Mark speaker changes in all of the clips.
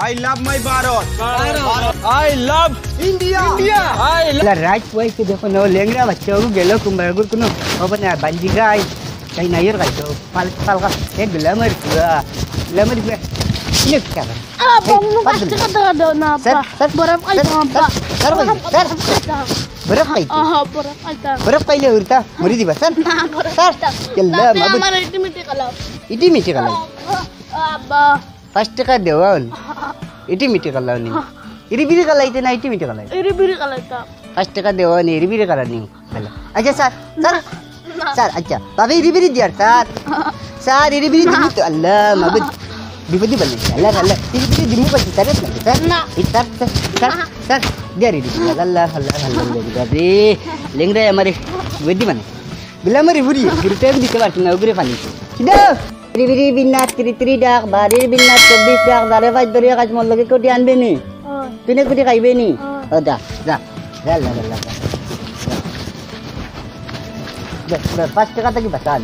Speaker 1: I love my Bharat. I love India. I love.
Speaker 2: Right way to देखो ना लेंगरा बच्चों को गेलो कुंभलगुर कुनो अपन बंजीगा कहीं नायर का तो पाल का एक ग्लैमर हुआ ये क्या कर
Speaker 3: pasti kata ada napa berapa kali napa
Speaker 2: berapa kali berapa kali urta muri di basan yalla mabut itu miti kalau pasti kan dewan itu miti kalau nih iri biri kalau itu na itu miti kalau itu pasti kan dewan iri biri kalau nih aja sar aja tapi iri biri dia sar iri biri itu Allah mabut Bipati balik, Allah, ini di muka kita res nanti, sar, dia di sini, Allah, jadi, lengra ya mari, wedi mana, bila mari budi, kita di keluar, kita ugre panik, sudah, biri binat, tri dak, bari binat, 24 dak, darah dari kas mau lagi kau dian beni, pine kau dikai beni, dah, pasti kata kita basan,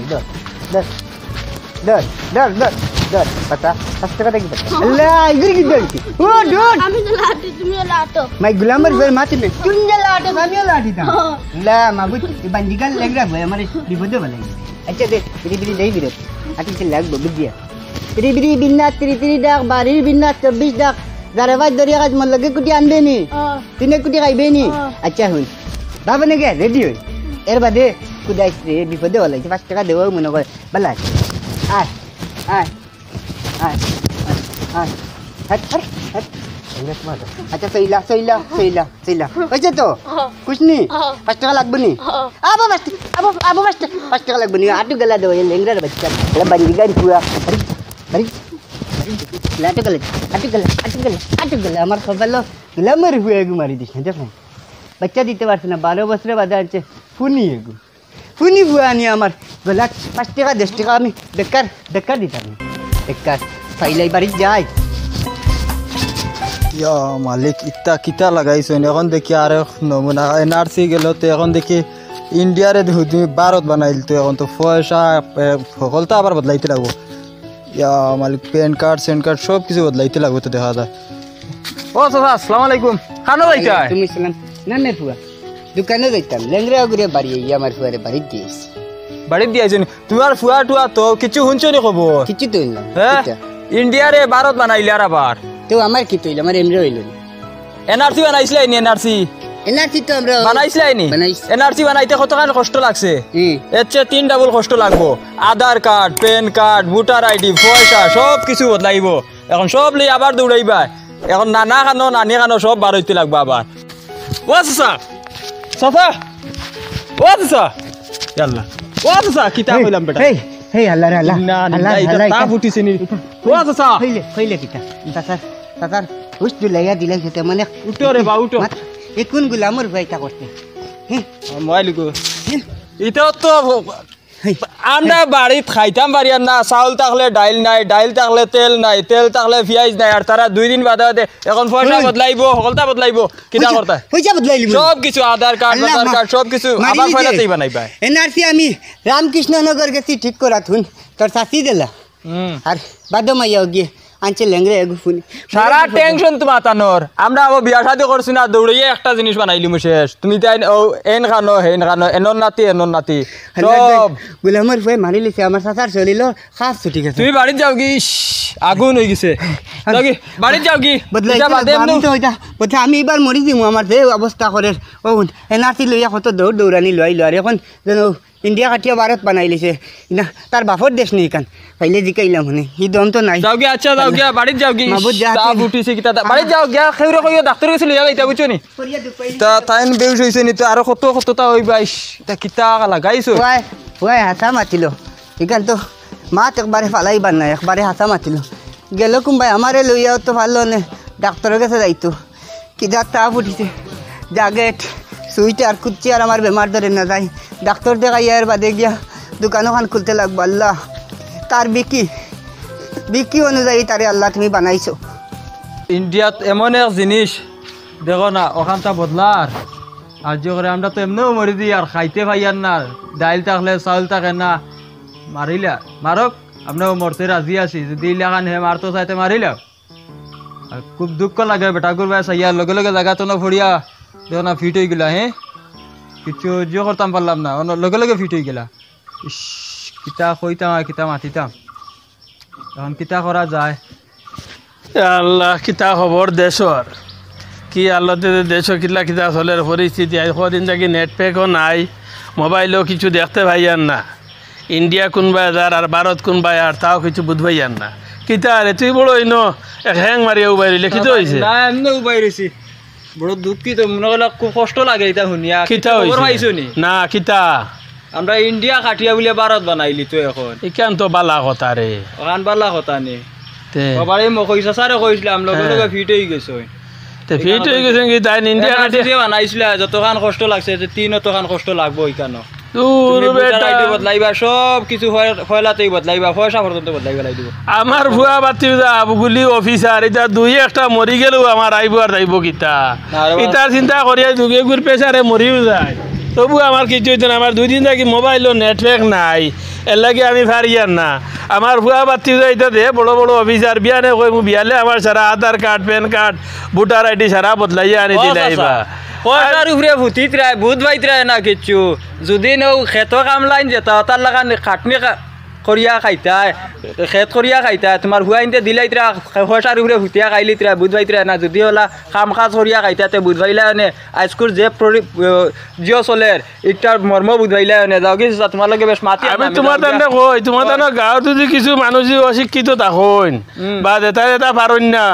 Speaker 2: dah, pata, pasti kata kita. Allah, igri gitu. Oh, dude.
Speaker 3: kami latih, cumi latih.
Speaker 2: My glamour ber mati me. Cumi latih, kami latih ta. Allah, mabut dibandikan lengra boy, हमारे dibodoh balai. अच्छा दे, biri नहीं bido. Aku celag babut dia. Biri binat, tri dak, bari binat, 24 dak. Zarawat dari kas mal lagi kuti ande ni. Tine kuti kai beni. अच्छा hun. Bapa ne gaya, ready hun. Bade kudai se dibodoh balai. Pasti kata dewa mana kau balai. हट अच्छा सहीला कैसे तो कुछ नहीं 5 टका लाग बनी अब 5 टका लाग बनी आटू गला दो ये लेंगरा बच्चा ला बंदिगा हुआ अरे लाटू गला हमार खबलो ग्लैमर हुए मारी दिस देखो बच्चा दीते वर्ष ना 12 वर्ष रे बाजार चे फुनी हुआ नहीं हमार गला 5 टका 10 टका में बेकार दीता नहीं बेकार फाइल बारी जाए
Speaker 1: या मालिक इतना किता लगाइছো এখন দেখি আর নমুনা এনআরসি গেল তো এখন দেখি ইন্ডিয়ার তুমি ভারত বানাইল তো এখন তো পয়সা সকলটা আবার বদলাইতে লাগবো ইয়া মালিক প্যান কার্ড সব কিছু বদলাইতে লাগবে তো দেখা যায় ও চাচা আসসালামু আলাইকুম খানো যাইতা
Speaker 2: তুমি সালাম না ফুয়া দোকানে যাইতাম লেংরা গুরে বাড়ি আমার ফুয়ারে বাড়ি দিস
Speaker 1: বাড়ি দিয়াছেন তোমার ফুয়া টুয়া তো কিছু শুনছো নি খবর
Speaker 2: কিছু তো না
Speaker 1: হ্যাঁ ইন্ডিয়ারে ভারত বানাইলে আর আবার
Speaker 2: তো আমার কি তৈল আমার এমরে হইল
Speaker 1: এনআরসি বানাইছিলে নি
Speaker 2: এনআরসি তো আমরা
Speaker 1: বানাইছিলে নি এনআরসি বানাইতে কতখান কষ্ট লাগছে এর চেয়ে 3 ডাবল কষ্ট লাগবো Aadhaar card PAN card voter ID পয়সা সব কিছু বদলাইব এখন সব লই আবার দৌড়াইবা এখন নানা কানো সব বার হইতে লাগবে আবার ও চাচা ইয়াল্লা ও চাচা কিতা কইলাম বেটা
Speaker 2: হেই আল্লাহ
Speaker 1: না এটা তা ফুটিছে নি ও চাচা
Speaker 2: কইলে কিতা তাতার হুস দুলাইয়া দিলে যেতে মানে
Speaker 1: উঠো রে বা উঠো
Speaker 2: এ কোন গুলামর ভাইটা করতে
Speaker 1: মোবাইলগো এটা তো আমরা বাড়িত খাইতাম বাড়ি না চাউল থাকলে ডাইল নাই ডাইল থাকলে তেল নাই তেল থাকলে পেঁয়াজ নাই আর তারা 2 দিন বাদে এখন পয়সা বদলাইবো সকলটা বদলাইবো কিটা করতে
Speaker 2: পয়সা বদলাইলিব
Speaker 1: সব কিছু আধার কার্ড সব কিছু আবার ফেলাতেই বানাইবা
Speaker 2: এনআরসি আমি রামকৃষ্ণনগর গেছি ঠিক করা থুন তোর সাথী দিলা আর বাদো মাইয়া গিয়ে আনছে লেংরে এগুফুনি
Speaker 1: সারা টেনশন তো মাতানোর আমরা আবার বিয়া শাদি করছি না দৌড়িয়ে একটা জিনিস বানাইলি শেষ তুমি তাই এন খানো এনর নাতি সব
Speaker 2: গুলামর ভাই মারি লিছে আমার সাসার চলিল খাস ছুটি গেছে
Speaker 1: তুমি বাড়ি যাও কি আগুন হয়ে গেছে যাও কি বাড়ি যাও কি
Speaker 2: বদলা আমি এবার মরি দিমু আমার যে অবস্থা করে ও এনআরসি লইয়া কত দৌড়ানি লইলো আর এখন যেন ইন্ডিয়া কাটিয়া ভারত বানাই লিছে না তার বাপর দেশ নেই কান পাইলে জিকাইলাম মানে হি দম তো নাই
Speaker 1: যাও গিয়া আচ্ছা যাও গিয়া বাড়ি যাও কি তা বুটিছে কি তা বাড়ি যাও গিয়া খেউরে কইও ডাক্তার কাছে লইয়া যাইতা বুঝছো নি তা তাইন বেউস হইছে নি তো আর কতটা হইবা তা কিতা লাগাইছো
Speaker 2: ওই হাসা মাতিল এখান তো মাত একবারে ফালাইবার না একবারে হাসা মাতিল গেল কুম্বাই আমারে লইয়াও তো ভালো নে ডাক্তারের কাছে যাইতো কি তা ফুটিছে জাগেট সুইটার কুচ্ছি আর আমার বেমার ধরে না যাই ডাক্তার দেখাইয়া এর বাদে গিয়া দোকানখান খুলতে লাগবো আল্লাহ তার বিকি অনুযায়ী তারে আল্লাহ তুমি বানাইছো
Speaker 1: ইন্ডিয়াত এমন এক জিনিস দেখো না ওখানটা বদলার আর যে করে আমরা তো এমনিও মরি দিই আর খাইতে পাইয়ার না ডাইল থাকলে চাউল থাকে না মারিলা মারক আমরাও মরতে রাজি আছি যদি ইলাখান হে মারতো চাইতে মারিলা আর খুব দুঃখ লাগে বেটা করবা সাইয়া লগে লগে জায়গা তো না ফড়িয়া দেখো না ফিট হয়ে গেলা হ্যাঁ কিছু সহ্য করতাম পারলাম না লগে লগে ফিট হয়ে গেলা ইস কিতা কইতাম আর কিতা মাতিতাম এখন কিতা করা যায়
Speaker 4: আল্লাহ কিতা খবর দেশর কি আল্লাহ দেশ কিলা কিতা চলের পরিস্থিতি কদিন থাকি নেট প্যাকও নাই মোবাইলও কিছু দেখতে পাইয়ান না ইন্ডিয়া কোনবা যার আর ভারত কোনবা আর তাও কিছু বুঝবাইয়ান না কিতা রে তুই বড় হইন এক হ্যাং মারিয়া উবাই রইলে কিতা হয়েছে
Speaker 1: না এমনি উবাই রয়েছি বড় দুঃখিত মনে করলে খুব কষ্ট লাগে এটা শুনিয়া
Speaker 4: কিতা হয়েছে না কিতা
Speaker 1: আমরা ইন্ডিয়া কাটিয়া বলে ভারত বানাইলি তো এখন
Speaker 4: ইকান তো বালা কথা রে
Speaker 1: ওখান বালা কথা নে
Speaker 4: তে
Speaker 1: সবারই মই কইছা স্যারে কইছিলাম লগে লগে ফিট হয়ে গেছে
Speaker 4: তে ফিট হয়ে গেছে কি তাই ইন্ডিয়া কাটিয়া
Speaker 1: বানাইছিল যতখান কষ্ট লাগছে যে তিন অতখান কষ্ট লাগবো ওইখানো
Speaker 4: দূর বেটা
Speaker 1: বদলাইবা সব কিছু ফয়লাতেই বদলাইবা পয়সা পর্যন্ত বদলাইবা লাই দিব
Speaker 4: আমার ভুয়া বাতি আবুগুলি অফিসার এটা দুই একটা মরি গেলেও আমার আইব আর যাইব কিতা ইটা চিন্তা করিয়া দুগে গুড় পেশারে মরিও যায় তবু আমার কিছু হইতো না আমার 2 দিন থাকি মোবাইলও নেটওয়ার্ক নাই এর লাগে আমি পারিয়ার না আমার ভুয়া বাতি এটা দে বড় বড় অফিসার বিয়ানে কই মু বিয়ালে আমার সারা Aadhaar card PAN card voter ID সারা বদলাইয়া আনি দিলাইবা
Speaker 1: পয়সার উপরে ভূতিত রায় ভূত বাইত রায় না কিছু যদি নৌ খেত কামলাইন যেতা তার লাগা খাটনি করিয়া খাইতায় খেত করিয়া খাইতায় তোমার হুয়াইনতে দিলাইতরা পয়সার উপরে ভূতিয়া খাইলিতরা বুধ বাইতরা না যদি হলা কাম কাজ করিয়া খাইতাতে বুধ ভাইলা নে আজকুর যে জিও চলের ইটার মর্ম বুধ ভাইলা নে যাও কি তোমার লগে বেশ মাতি
Speaker 4: আমি তোমার তানে কই তোমার তানে গাঁৱত যদি কিছু মানুষ অশিক্ষিত থাকুন বা যেটা যেটা পারুন না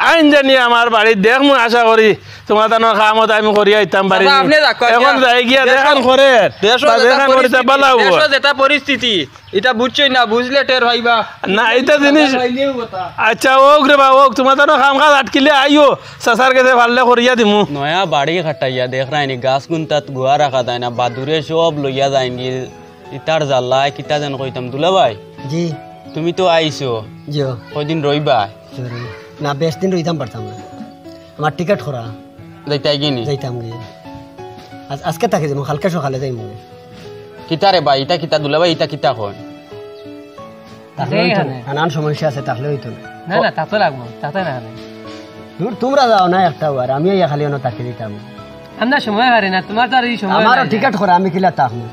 Speaker 4: আইন জানি আমার বাড়ির দেখ মই আশা করি তোমার তানে কামত আমি করিয়া আইতাম পারি এখন যাই গিয়া দেখান করে দেখান করে বালা হবো
Speaker 1: যেটা পরিস্থিতি এটা বুঝছই না বুঝলে টের হইবা
Speaker 4: না এটা জিনিস আচ্ছা ওক রে বা ওক তোমার তানে কাম কাজ আটকিলে আইও সাসার কাছে ভাললে করিয়া দিমু
Speaker 5: নয়া বাড়ি খাটাইয়া দেখ রাইনি গাছ গুনতাত গুয়া রাখা যায় না বাদুরে সব লইয়া যায়নি ইতার জ্বালায় কিতা যেন কইতাম দুলা ভাই
Speaker 2: জি
Speaker 5: তুমি তো আইছো
Speaker 2: জি
Speaker 5: কয়দিন রইবা
Speaker 2: না বেশ দিন রইতাম পারতাম না আমার টিকিট করা
Speaker 5: যাইতাই গিনি
Speaker 2: যাইতাম গিয়ে আজকে থাকে যাবো কালকে সকালে যাইমু
Speaker 5: কিতা রে ভাই ইটা কিতা দুলা ভাই ইটা কিতা কই
Speaker 2: নানান সমস্যা আছে তাহলে হইতো না
Speaker 6: না না তাতে লাগবো তাতে না
Speaker 2: তোমরা যাও না একটা আর আমি খালি অন্য তাকে দিতাম
Speaker 6: আমরা সময় হারি না তোমার তো আর এই সময়
Speaker 2: আমারও টিকিট করা আমি কিলা তাহলে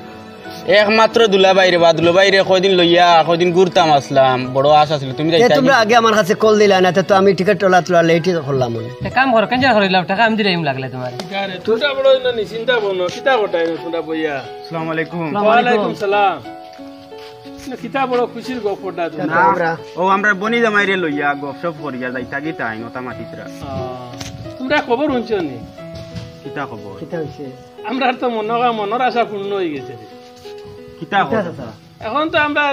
Speaker 5: একমাত্র দুলা ভাইরে বা দুলা ভাইরে কয়দিন লইয়া কয়দিন ঘুরতাম আসলাম বড় আশা ছিল তুমি যাইতাই
Speaker 2: তোমরা আগে আমার কাছে কল দিলা না তো আমি টিকিট তোলা লেটই করলাম মনে
Speaker 6: কাম করো কেন করিলাম টাকা আমি দিলাম লাগলে তোমার
Speaker 4: গারে তুটা বড় না নিচিন্তা বনো কিতা কটাই না তোমরা বইয়া
Speaker 1: আসসালামু আলাইকুম
Speaker 4: ওয়া আলাইকুম সালাম না কিতা বড় খুশির গপটা তোমরা
Speaker 1: ও আমরা বনি জামাইরে লইয়া গপসপ করিয়া যাইতা গিতা আইনতা মাতিতরা
Speaker 4: তোমরা খবর শুনছো নি
Speaker 1: কিতা খবর
Speaker 2: কিতা হইছে
Speaker 4: আমরা তো মনের আশা পূর্ণ হয়ে গেছে
Speaker 1: কিতা খবর
Speaker 4: এখন তো আমরা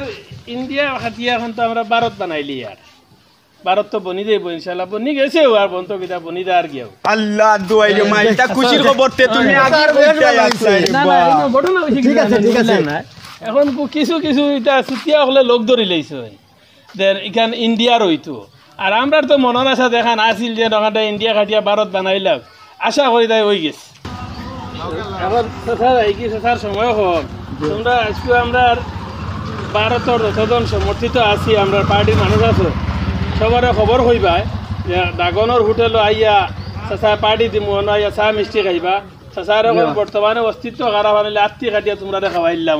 Speaker 4: ইন্ডিয়া হাতিয়া এখন তো আমরা ভারত বানাইলি আর ভারত তো বনি দেব ইনশাআল্লাহ বনি গেছে আর বন্ত কিতা বনি দা আর গিয়াও
Speaker 1: আল্লাহ দোয়াই রে মা এটা খুশির খবর তে তুমি আগে বলতে আসলাই
Speaker 4: না না এটা ঘটনা হইছে ঠিক আছে না এখন কিছু কিছু এটা সুতিয়া হলে লোক ধরি লইছে দেন এখান ইন্ডিয়ার হইতো আর আমরা তো মনের আশা দেখান আসিল যে ওখানটা ইন্ডিয়া কাটিয়া ভারত বানাইলাম আশা করি তাই হয়ে গেছে এখন স্যার এই কি স্যার সময় হোক তোমরা আজকে আমরা ভারতের যতজন সমর্থিত আছি আমরা পার্টির মানুষ আছো সবার খবর হইবা যে ডাগনের হোটেল আইয়া চাচা পার্টি দিমু আইয়া চাহ মিষ্টি খাইবা চাচার বর্তমানে অস্তিত্ব খারাপ আনিলে আত্মি কাটিয়া তোমরা খাওয়াইলাম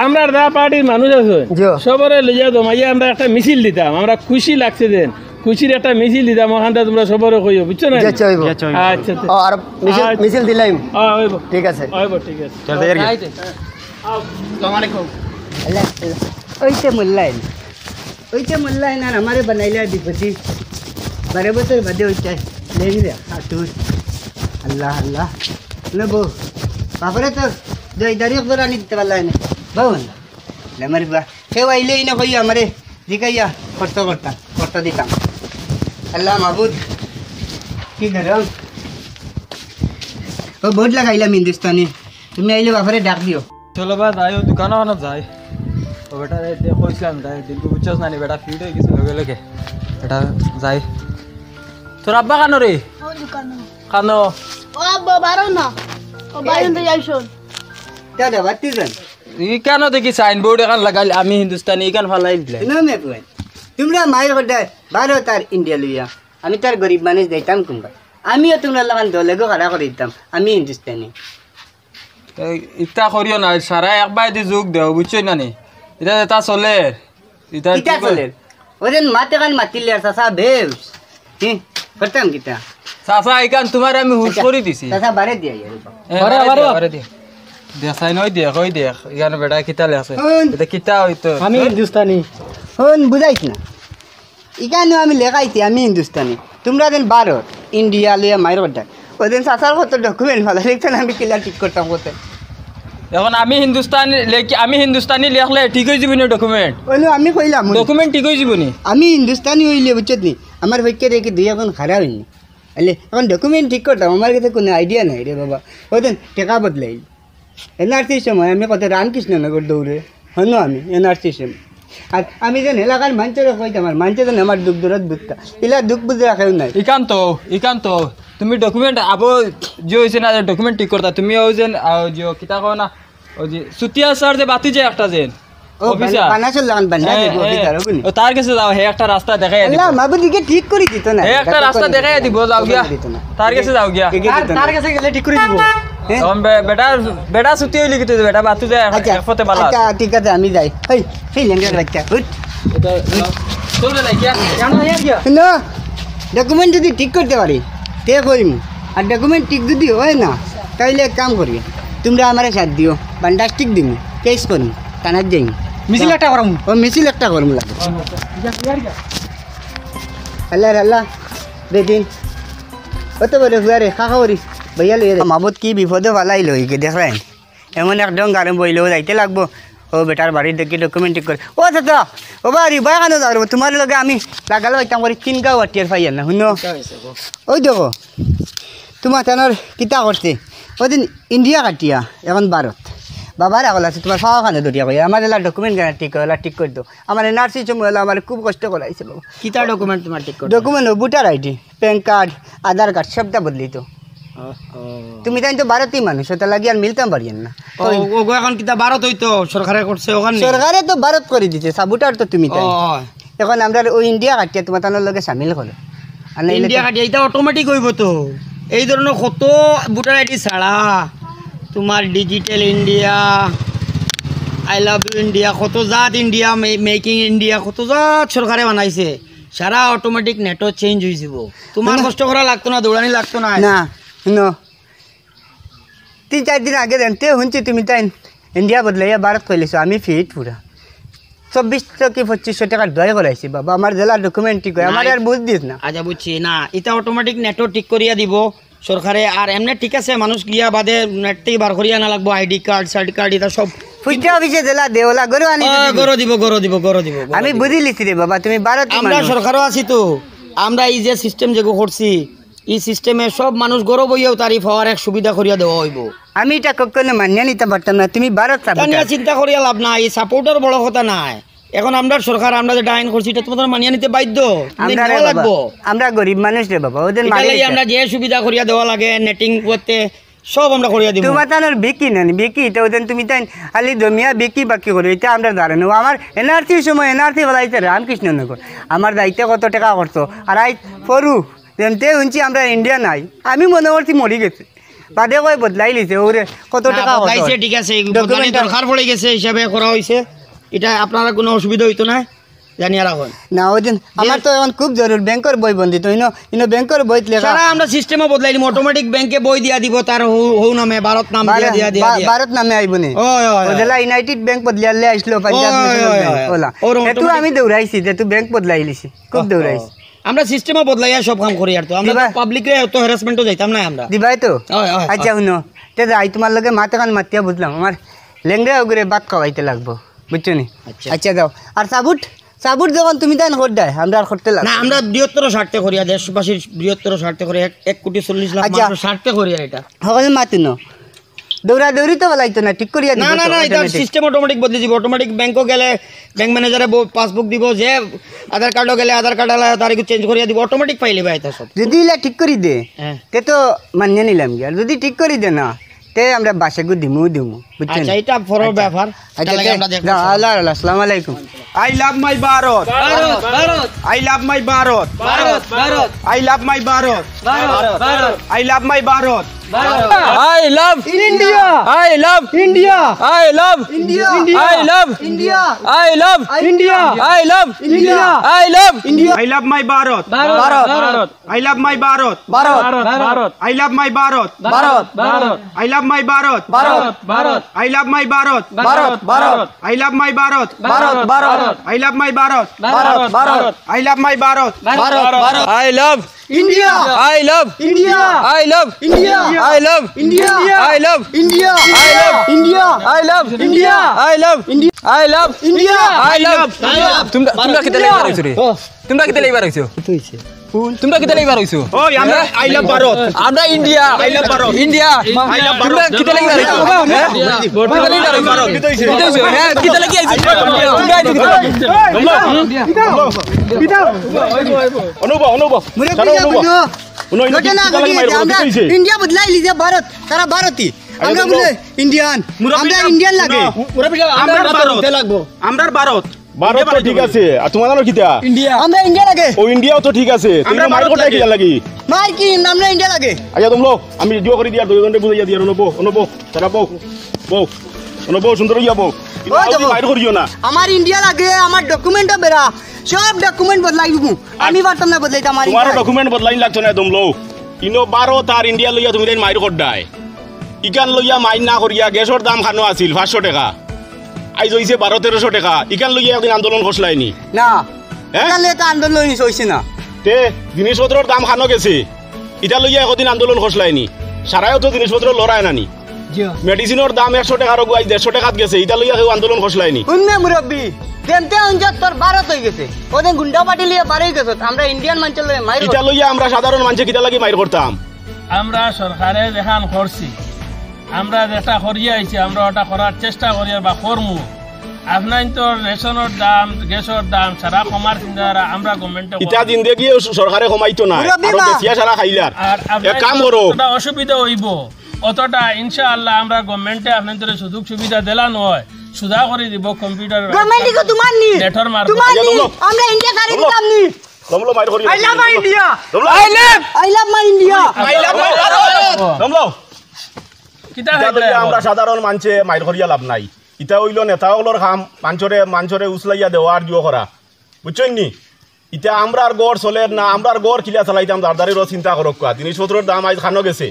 Speaker 4: আমরা দা পার্টির মানুষ আছে সবরে লইয়া দমাইয়া আমরা একটা মিছিল দিতাম আমরা খুশি লাগছে দেন খুশির একটা মিছিল দিতাম ওখানটা তোমরা সবরে কইও বুঝছো না আচ্ছা
Speaker 2: আর মিছিল দিলাম ঠিক আছে
Speaker 4: ঠিক আছে
Speaker 1: আসসালামু আলাইকুম
Speaker 2: ওইতে মুল্লাইন আর আমারে বানাইলা বিপতি 12 বছর বাদে ওইটাই লেগি রে আতুর আল্লাহ আল্লাহ নেবো বাপরে তো দুই দাঁড়িয়ে করে নিতে পারলাই না বাবু আমার বা কেউ আইলেই না কই আমারে জিগাইয়া করতে দিতাম আল্লাহ মাহবুদ কি করো ও বোর্ড লাগাইলাম হিন্দুস্তানি তুমি আইলে বাপরে ডাক দিও
Speaker 1: চলো বা যাই দোকানে ওখানে যাই ও বেটা কইছিলাম তাই দিনকে বুঝছস না বেটা ফিট হয়ে গেছে লগে লগে এটা যাই তোর আব্বা কানো রে
Speaker 3: ও দোকানো
Speaker 1: কানো
Speaker 3: ও আব্বা বারো না ও বাইরে যাইছন
Speaker 2: দাদা বাতি যান
Speaker 1: কেন দেখি সাইনবোর্ড এখন লাগাইল আমি হিন্দুস্তানি ইকান ফালাই দিলে
Speaker 2: তোমরা মায়ের ঘরটায় ভারত আর ইন্ডিয়া লইয়া আমি তার গরিব মানুষ দিতাম কুম্বা আমিও তোমরা লাগান দলে গো খাড়া করে দিতাম আমি হিন্দুস্তানি
Speaker 1: ইটা করিও না সারা একবার দি যোগ দেও বুঝছো না নি এটা তা চলে এটা
Speaker 2: কিতা চলে ওদের মাতে কান মাতিলে আর চাচা ভেবস করতাম কিতা
Speaker 1: চাচা ইকান তোমার আমি হুশ করে দিছি
Speaker 2: চাচা বারে দিয়া
Speaker 1: বারে দিয়া দেখাই নয় দেখ ওই দেখ ইকান বেটা কিতা লেখছে এটা কিতা হইতো
Speaker 2: আমি হিন্দুস্তানি হন বুঝাইছ না ইকানো আমি লেখাইছি আমি হিন্দুস্তানি তোমরা দেন ভারত ইন্ডিয়া লইয়া মায়ের ঘরটায় ওদের চাচার কত ডকুমেন্ট ভালো লিখতেন আমি কিলা ঠিক করতাম কত
Speaker 1: এখন আমি হিন্দুস্তানি লেখলে ঠিক হয়ে যাবি না ডকুমেন্ট
Speaker 2: ওইলো আমি কইলাম
Speaker 1: ডকুমেন্ট ঠিক হয়ে যাবো নি
Speaker 2: আমি হিন্দুস্তানি হইলে বুঝছত নি আমার পক্ষে রেখে দুই এখন খারাপ হইনি এখন ডকুমেন্ট ঠিক করতাম আমার কাছে কোনো আইডিয়া নাই রে বাবা ওদের টেকা বদলাই এনআরসির সময় আমি কত রামকৃষ্ণনগর দৌড়ে হনো আমি এনআরসির সময় আর আমি যেন এলাকার মানুষের কইতাম আর মানুষের যেন আমার দুঃখ দূরত বুঝতাম এলা দুঃখ বুঝে রাখাও নাই
Speaker 1: ইকান্ত তুমি ডকুমেন্ট আবো যে হয়েছে না ডকুমেন্ট ঠিক করতা তুমি ওই যে যে কিতা কো না ওই যে সুতিয়া স্যার যে বাতি যে একটা যেন অফিসার
Speaker 2: বানাসল লাগান বান্না অফিসার হবনি
Speaker 1: তার কাছে যাও হে একটা রাস্তা দেখাই দিব
Speaker 2: আল্লাহ মাবুদিকে ঠিক করে দিত না
Speaker 1: হে একটা রাস্তা দেখাই দিব যাও গিয়া তার কাছে যাও গিয়া
Speaker 2: তার কাছে গেলে ঠিক করে দিব
Speaker 1: এখন বেটা সুতি হইলি কি বেটা বাতি যায় একফতে বালা
Speaker 2: আচ্ছা ঠিক আছে আমি যাই এই লেঙ্গার বাচ্চা হুট
Speaker 1: এটা চলবে না গিয়া কেন হে গিয়া
Speaker 2: না ডকুমেন্ট যদি ঠিক করতে পারি তে করিম আর ডকুমেন্ট ঠিক যদি হয় না তাহলে এক কাম করি তোমরা আমার সাথ দিও বান্ডাস ঠিক দিম কেস করিম থানার যাই মিছিল একটা করম ও মিছিল একটা করম লাগে আল্লাহ বেদিন অত বড় হুয়ারে খাখা করি ভাইয়া লই মাবত কি বিপদে ফালাই লই কে দেখলেন এমন একদম গাড়ি বইলেও যাইতে লাগবো ও বেটার বাড়ির দেখি ডকুমেন্ট ঠিক করে ও দাদা ও বাড়ি বাগানো যাবো তোমার লগে আমি লাগালো একটা করে কিনকাও আটিয়ার পাই না শুনো ওই দেখো তোমার তেনার কিতা করছে ওদিন ইন্ডিয়া কাটিয়া এখন ভারত বাবার আগল আছে তোমার পাওয়া খানে দরিয়া কই আমার এলা ডকুমেন্ট কেন ঠিক হলা ঠিক করে দো আমার এনআরসি সময় হলো আমার খুব কষ্ট করাইছে বাবা
Speaker 7: কিতা ডকুমেন্ট তোমার ঠিক করতে
Speaker 2: document voter ID PAN card Aadhaar card সবটা বদলি তো তুমি তাই তো ভারতীয় মানুষ ওটা লাগি আর মিলতাম পারিয়েন না
Speaker 7: ও এখন কিতা ভারত হইতো সরকারে করছে ওখানে
Speaker 2: সরকারে তো ভারত করে দিতে সাবুটার তো তুমি তাই এখন আমরা ওই ইন্ডিয়া কাটিয়া তোমার তার লগে সামিল করো আর নাইলে
Speaker 7: ইন্ডিয়া কাটিয়া এটা অটোমেটিক হইব তো এই ধরনের কত ভোটার আইডি ছাড়া তোমার digital India I love you India কত জাত ইন্ডিয়া মেকিং ইন্ডিয়া কত জাত সরকারে বানাইছে সারা অটোমেটিক নেটও চেঞ্জ হয়ে যাব তোমার কষ্ট করা লাগতো না দৌড়ানি লাগতো না
Speaker 2: না শুনো 3-4 দিন আগে জানতে শুনছি তুমি তাই ইন্ডিয়া বদলাইয়া ভারত কইলেছো আমি ফিট পুরা 2400 কি 2500 টাকা দয় করাইছি বাবা আমার জেলা ডকুমেন্ট ঠিক হয় আমার আর বুঝ দিস না
Speaker 7: আচ্ছা বুঝছি না এটা অটোমেটিক নেটও ঠিক করিয়া দিব সরকারে আর এমনি ঠিক আছে মানুষ গিয়া বাদে নেট থেকে বার করিয়া না লাগবো আইডি কার্ড সার্টি কার্ড এটা সব
Speaker 2: ফুইটা অফিসে জেলা দেওলা গরু আনি
Speaker 7: গরো দিব
Speaker 2: আমি বুঝি লিছি রে বাবা তুমি ভারত
Speaker 7: আমরা সরকারও আছি তো আমরা এই যে সিস্টেম যেগো করছি এই সিস্টেমে সব মানুষ গরো বইয়াও তারিফ হওয়ার এক সুবিধা করিয়া দেওয়া হইব
Speaker 2: আমি এটা কখনো মানিয়ে নিতে পারতাম না তুমি ভারত
Speaker 7: তানিয়া চিন্তা করিয়া লাভ নাই এই সাপোর্টের বড় কথা নাই এখন আমরা সরকার আমরা যে ডাইন করছি এটা তোমাদের মানিয়ে নিতে বাধ্য লাগবো
Speaker 2: আমরা গরিব মানুষ রে বাবা ওদের
Speaker 7: আমরা যে সুবিধা করিয়া দেওয়া লাগে নেটিং করতে সব আমরা করিয়া দিব
Speaker 2: তোমার তানোর বিকি না বিকি এটা ওদের তুমি তাই খালি জমিয়া বিকি বাকি করো এটা আমরা দাঁড়ানো আমার এনআরসির সময় এনআরসি বলাইছে রামকৃষ্ণনগর আমার দায়িত্ব কত টাকা করছো আর আই পড়ু যেমতে শুনছি আমরা ইন্ডিয়া নাই আমি মনে করছি মরি গেছে বাদে কয় বদলাই লিছে ওরে কত টাকা
Speaker 7: বদলাইছে ঠিক আছে বদলানি দরকার পড়ে গেছে হিসাবে করা হইছে এটা আপনারা কোনো অসুবিধা হইতো না জানিয়া রাখুন
Speaker 2: না ওই দিন আমার তো এখন খুব জরুর ব্যাংকের বই বন্দিত ইনো ব্যাংকের বই লেখা
Speaker 7: সারা আমরা সিস্টেমও বদলাই দিম অটোমেটিক ব্যাংকে বই দিয়া দিব তার হৌ নামে ভারত নাম দিয়া
Speaker 2: ভারত নামে আইব নি ওজলা ইউনাইটেড ব্যাংক বদলিয়ালে আইসলো পাঞ্জাব ন্যাশনাল ব্যাংক ওলা এটু আমি দৌড়াইছি যে তুই ব্যাংক বদলাই লিছি খুব দৌড়াইছি
Speaker 7: আমরা সিস্টেমও বদলাইয়া সব কাম করি আর তো আমরা পাবলিক রে তো হ্যারাসমেন্টও যাইতাম না আমরা
Speaker 2: দিবাই তো আচ্ছা শুনো তে যাই তোমার লগে মাথা কান মাতিয়া বুঝলাম আমার লেংরা ওগরে ভাত খাওয়াইতে লাগবো বুঝছো নি আচ্ছা যাও আর সাবুট যখন তুমি তাই কর দেয় আমরা আর করতে লাগবে
Speaker 7: না আমরা বৃহত্তর স্বার্থে করিয়া দেশবাসীর বৃহত্তর স্বার্থে করে 1,40,00,000 মানুষের স্বার্থে করিয়া এটা
Speaker 2: সকলে মাতিনো দৌড়াদৌড়ি তো বলাইতো না ঠিক করিয়া
Speaker 7: না না না এটা সিস্টেম অটোমেটিক বদলে দিব অটোমেটিক ব্যাংকও গেলে ব্যাংক ম্যানেজারে পাসবুক দিব যে আধার কার্ডও গেলে আধার কার্ড তারিখ চেঞ্জ করিয়া দিব অটোমেটিক পাইলে ভাই এটা সব
Speaker 2: যদি ইলা ঠিক করি দে তে তো মানিয়ে নিলাম গিয়া যদি ঠিক করি দে না তে আমরা বাসাগু দিমু বুঝছেন
Speaker 7: আচ্ছা এটা বড় ব্যাপার
Speaker 2: আচ্ছা
Speaker 7: এটা লাগে আমরা দেখব
Speaker 2: আল্লাহ আসসালামু আলাইকুম
Speaker 7: I love my Bharat I love my Bharat I love my Bharat I love my Bharat
Speaker 1: I love India. I love India. I love India. I love India. I love India. I love India. I love India.
Speaker 7: I love my Bharat.
Speaker 1: Bharat.
Speaker 7: I love my Bharat.
Speaker 1: Bharat.
Speaker 7: I love my Bharat.
Speaker 1: Bharat.
Speaker 7: I love my Bharat.
Speaker 1: Bharat.
Speaker 7: I love my Bharat.
Speaker 1: Bharat.
Speaker 7: I love my Bharat.
Speaker 1: Bharat.
Speaker 7: I love my Bharat.
Speaker 1: Bharat.
Speaker 7: I love my Bharat.
Speaker 1: Bharat. I love
Speaker 7: India.
Speaker 1: I love
Speaker 7: India.
Speaker 1: I love
Speaker 7: India.
Speaker 1: I love
Speaker 7: India.
Speaker 1: I love
Speaker 7: India.
Speaker 1: I love
Speaker 7: India.
Speaker 1: I love
Speaker 7: India.
Speaker 1: I love I love
Speaker 7: India.
Speaker 1: I love তোমরা কিতে লাগবার হইছো রে তোমরা কিতে লাগবার হইছো তোমরা কিতে লাগবার হইছো
Speaker 7: Oh, I love Bharat.
Speaker 1: আমরা India
Speaker 7: I love Bharat.
Speaker 1: India
Speaker 7: I love
Speaker 1: তোমরা
Speaker 7: Bharat.
Speaker 1: কিতে লাগবার হইছো হ্যাঁ কিতে লাগি আইছো তোমরা আইছো
Speaker 2: ইন্ডিয়া বদলাই লিজে ভারত তারা ভারতী আমরা বলে ইন্ডিয়ান আমরা ইন্ডিয়ান লাগে
Speaker 7: আমরা ভারত
Speaker 8: ভারত তো ঠিক আছে আর তোমার জানো কিতা
Speaker 2: আমরা ইন্ডিয়া লাগে
Speaker 8: ও ইন্ডিয়াও তো ঠিক আছে তুমি মার কোটা কি লাগি
Speaker 2: মার কি আমরা ইন্ডিয়া লাগে
Speaker 8: আচ্ছা তোমরা আমি ভিডিও করে দিয়া দুই ঘন্টা বুঝাইয়া দিয়া অনবো তারা অনবো সুন্দর ইয়া বউ কিন্তু বাইরে করিও না
Speaker 2: আমার ইন্ডিয়া লাগে আমার ডকুমেন্টও বেরা সব ডকুমেন্ট বদলাই দিব আমি পারতাম না বদলাইতে আমার
Speaker 8: তোমার ডকুমেন্ট বদলাই লাগতো না তোমরা ইনো ভারত আর ইন্ডিয়া লইয়া তুমি মাইর করডাই ইকান লইয়া মাইন না করিয়া গ্যাসের দাম খানো আছিল 500 টাকা আইজ হইছে 1200 টাকা ইকান লইয়া একদিন আন্দোলন করছলাইনি
Speaker 2: না
Speaker 8: হ্যাঁ?
Speaker 2: তাহলে তো আন্দোলন হইছে না
Speaker 8: তে জিনিসপত্রের দাম খানো গেছে এটা লইয়া একদিন আন্দোলন করছলাইনি সারাইও তো জিনিসপত্র লড়াই নানি মেডিসিনের দাম 100 টাকার আজ 150 টাকাত গেছে এটা লইয়া কেউ আন্দোলন করছলাইনি
Speaker 2: শুননে মুরব্বী তেমতে অঞ্চল তোর ভারত হয়ে গেছে ওদের গুন্ডা পার্টি লিয়ে বার হয়ে গেছে আমরা ইন্ডিয়ান মাঞ্চল মাইর
Speaker 8: এটা লইয়া আমরা সাধারণ মানুষে কিটা লাগি মাইর করতাম
Speaker 4: আমরা সরকারে দেখান করছি আমরা যেটা করিয়া আইছি আমরা ওটা করার চেষ্টা করি বা করমু আপনার তো রেশনের দাম গ্যাসের দাম সারা কমার চিন্তা আমরা গভর্নমেন্টে
Speaker 8: ইটা জিন্দেগি সরকারে কমাইতো না আর বেশিয়া সারা খাইলার
Speaker 4: আর
Speaker 8: এক কাম করো
Speaker 4: আপনার অসুবিধা হইব অতটা ইনশাআল্লাহ আমরা গভর্নমেন্টে আপনাদের সুযোগ সুবিধা দিলা নয় সুদা করে দিব কম্পিউটার
Speaker 2: গভর্নমেন্ট কো তোমার নি
Speaker 4: নেটর মার
Speaker 2: তোমার নি আমরা ইন্ডিয়া কারে দিতাম নি
Speaker 8: তোমলো মাইর করি
Speaker 7: I love my India.
Speaker 2: I love my India
Speaker 7: I love my Bharat.
Speaker 8: তোমলো
Speaker 4: কিতা
Speaker 8: ইটা লইয়া আমরা সাধারণ মানুষে মাইর করিয়া লাভ নাই ইটা হইল নেতাগুলোর কাম মানুষরে উসলাইয়া দেওয়া আর জিও করা বুঝছেন নি ইটা আমরার গড় চলে না আমরার গড় কিলা চালাইতাম দারদারিরও চিন্তা করক কোয়া জিনিসপত্রের দাম আজ খানো গেছে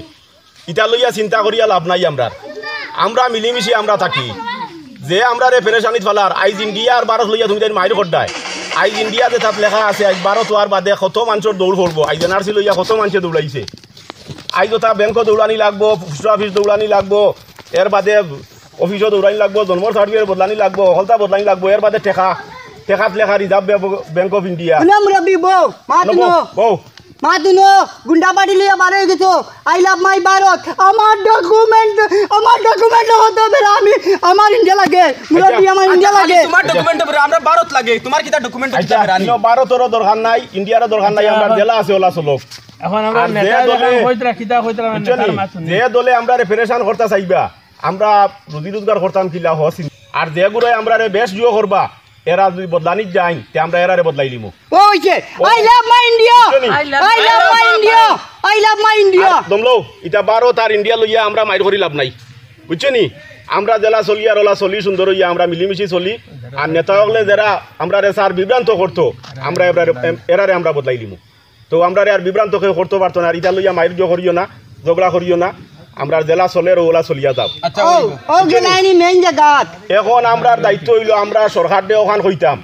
Speaker 8: ইটা লইয়া চিন্তা করিয়া লাভ নাই আমরা মিলিমিশি আমরা থাকি যে আমরা রে পেরেশানিত ফেলার আইজ ইন্ডিয়া আর ভারত লইয়া তুমি মাইর করডায় আইজ ইন্ডিয়াতে তাত লেখা আছে আইজ ভারত হওয়ার বাদে কত মানুষের দৌড় করবো আইজ এনআরসি লইয়া কত মানুষে দৌড়াইছে আইজ তা ব্যাংক দৌড়ানি লাগবো পোস্ট অফিস দৌড়ানি লাগবো এর বাদে অফিসও দৌড়ানি লাগবো জন্ম সার্টিফিকেট বদলানি লাগবো হলতা বদলানি লাগবো এর বাদে টেকাত লেখা রিজার্ভ ব্যাংক অফ ইন্ডিয়া
Speaker 2: শুনো মুরব্বী বউ মা তুনো গুন্ডা পার্টি লিয়ে বার হয়ে গেছো আই লাভ মাই ভারত আমার ডকুমেন্ট হতো বেরা আমি আমার ইন্ডিয়া লাগে মুরব্বী আমার ইন্ডিয়া লাগে
Speaker 7: তোমার ডকুমেন্ট আমরা ভারত লাগে তোমার কিটা ডকুমেন্ট
Speaker 8: আচ্ছা ভারতেরও দরকার নাই ইন্ডিয়ারও দরকার নাই আমরা জেলা আছে ওলা চলো
Speaker 4: এখন আমরা
Speaker 8: আর যে
Speaker 4: নেতা
Speaker 8: দলে-
Speaker 4: কইতরা কিতা কইতরা নেতার মাথুন
Speaker 8: যে দলে আমরা রেফারেশন করতে চাইবা আমরা রুজি রোজগার করতাম কিলা হসিন আর যে গুলো আমরা রে বেশ জিও করবা এরা যদি বদলানি যাই তে আমরা এরারে বদলাই লিমু
Speaker 2: ওইছে I love my India I love my India I love my India
Speaker 8: দমলো এটা ভারত আর ইন্ডিয়া লইয়া আমরা মাইর করি লাভ নাই বুঝছেনি আমরা জেলা চলি আর ওলা চলি সুন্দর হইয়া আমরা মিলিমিশি চলি আর নেতা হলে যারা আমরা রে স্যার বিভ্রান্ত করতো আমরা এরারে আমরা বদলাই লিমু তো আমরা আর বিভ্রান্ত করতে পারতো না আর এটা লইয়া মাইর জো করিও না ঝগড়া করিও না আমরা জেলা চলে আর ওলা চলিয়া যাও
Speaker 2: ও গেলাইনি মেইন জায়গাত
Speaker 8: এখন আমরা দায়িত্ব হইল আমরা সরকার দিয়ে ওখান হইতাম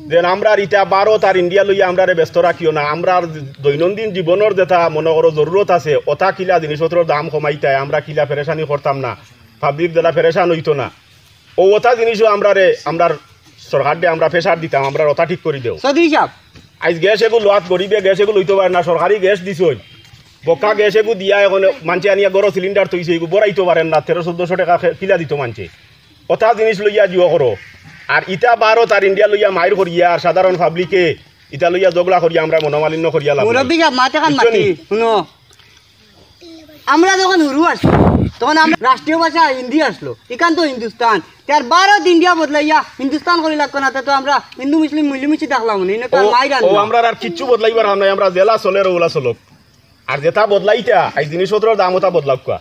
Speaker 8: যে আমরা ইটা ভারত আর ইন্ডিয়া লইয়া আমরা ব্যস্ত রাখিও না আমরা দৈনন্দিন জীবনের যেটা মনে করো জরুরত আছে ওটা কিলা জিনিসপত্রের দাম কমাইতাই আমরা কিলা পেরেশানি করতাম না পাবলিক যারা পেরেশান হইতো না ও ওটা জিনিসও আমরা সরকার দিয়ে আমরা প্রেশার দিতাম আমরা ওটা ঠিক করে দেও
Speaker 2: চৌধুরী সাহেব
Speaker 8: আজ গ্যাস এগুলো লোয়াত গরিবে গ্যাস এগুলো হইতে পারে না সরকারি গ্যাস দিছই বকা গ্যাস এগু দিয়া এখন মানুষে আনিয়া গরো সিলিন্ডার তৈছে এগু বড়াইতে পারেন না 1300-1400 টাকা কিলা দিত মানুষে ওটা জিনিস লইয়া জিও করো আর ইটা ভারত আর ইন্ডিয়া লইয়া মাইর করিয়া আর সাধারণ পাবলিকে ইটা লইয়া ঝগড়া করিয়া আমরা মনোমালিন্য করিয়া লাভ নাই।
Speaker 2: মুরব্বী সাহেব মাথা কান
Speaker 8: বুঝছো নি?
Speaker 2: মাতি শুনো আমরা যখন হুরু আছি তখন আমরা রাষ্ট্রীয় ভাষা হিন্দি আসলো এখান তো হিন্দুস্তান তার ভারত ইন্ডিয়া বদলাইয়া হিন্দুস্তান করে লাগতো না তো আমরা হিন্দু মুসলিম মিলিমিশি দেখলাম না তো মাইরা
Speaker 8: ও আমরা আর কিচ্ছু বদলাইবার হাম নাই আমরা জেলা চলের ওলা চলক আর যেটা বদলাইতা এই জিনিসপত্রের দাম ওটা বদলাক কোয়া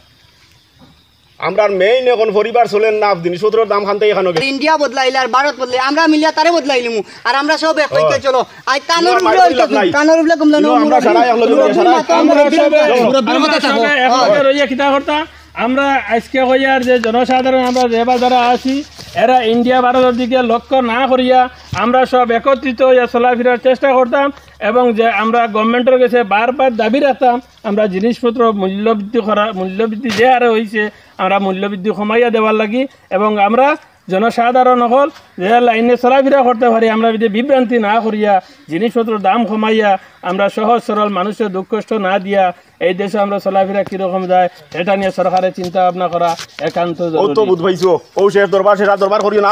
Speaker 8: আমরা মেইন এখন পরিবার চলেন না জিনিসপত্রের দাম খানতে এখানে
Speaker 2: ইন্ডিয়া বদলাইলে আর ভারত বদলাই আমরা মিলিয়া তারে বদলাইলিমু আর আমরা সব এক হইতে চলো আই কানোর উপরে কমলা
Speaker 8: আমরা সারা
Speaker 4: আমরা আজকে হইয়ার যে জনসাধারণ আমরা যেবা যারা আছি এরা ইন্ডিয়া ভারতের দিকে লক্ষ্য না করিয়া আমরা সব একত্রিত হইয়া চলাফেরার চেষ্টা করতাম এবং যে আমরা গভর্নমেন্টের কাছে বারবার দাবি রাখতাম আমরা জিনিসপত্র মূল্যবৃদ্ধি যে হারে হয়েছে আমরা মূল্যবৃদ্ধি কমাইয়া দেওয়ার লাগি এবং আমরা জনসাধারণ হল যে লাইনে চলাফেরা করতে পারি আমরা যদি বিভ্রান্তি না করিয়া জিনিসপত্র দাম কমাইয়া আমরা সহজ সরল মানুষের দুঃখ কষ্ট না দিয়া এই দেশে আমরা চলাফেরা কিরকম যায় এটা নিয়ে সরকারের চিন্তা ভাবনা করা একান্ত
Speaker 8: ও তো বুঝ পাইছো ও শেষ দরবার করিও না